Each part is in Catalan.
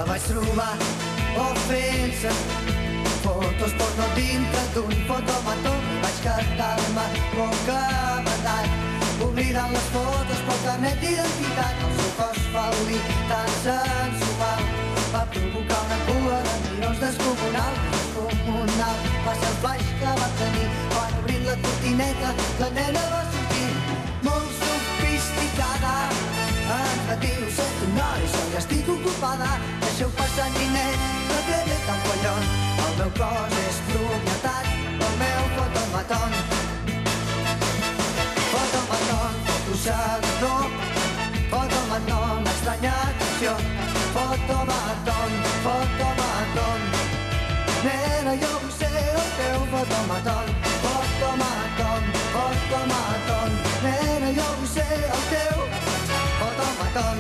vaig trobar fent-se fotos porno dintre d'un fotomató. Vaig quedar-me bocabadat, oblidant les fotos pel carnet d'identitat. El seu cos fauli tan sensual va provocar una cua de mirons descomunal. Descomunal va ser el flaix que va tenir quan, obrint la cortineta, la nena va sortir molt sofisticada. Ens va dir: ho sento, noi, ja estic ocupada, deixeu passar ninet, que quede tan collon. El meu cos és propietat del meu fotomaton. Fotomaton, fotosegador, fotomaton, estranya atenció. Fotomaton, fotomaton, nena, jo vull ser el teu fotomaton. Fotomaton, fotomaton, nena, jo vull ser el teu fotomaton.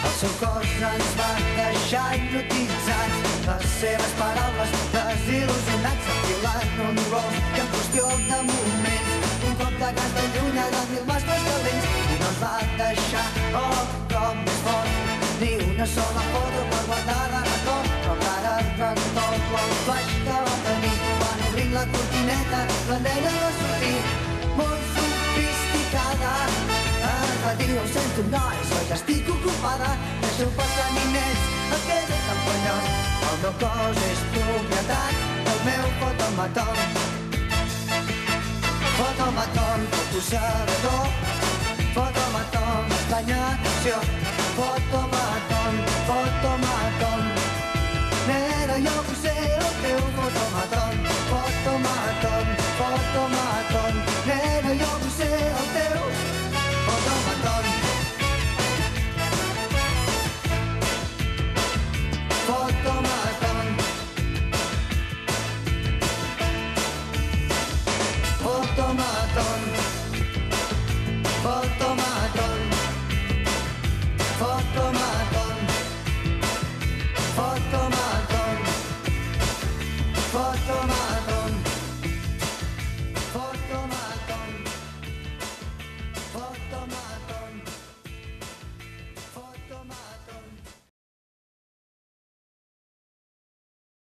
El seu cos ens va deixar hipnotitzats, les seves paraules desil·lusionats, enfilant un gos que en qüestió de moments un cop de gas de llunya de 1000 mascles calents, i no ens va deixar un cop més fort ni una sola foto per guardar de record. Però encara recordo el flaix que va tenir quan, obrint la cortineta, la nena va sortir molt sofisticada. Ens va dir: ho sento, nois, ja estic ocupada, deixeu passar ninets, el que és tan collon. El meu cos és propietat del meu fotomaton. Fotomaton, fotosegador, fotomaton, estranya atenció. Fotomaton, fotomaton,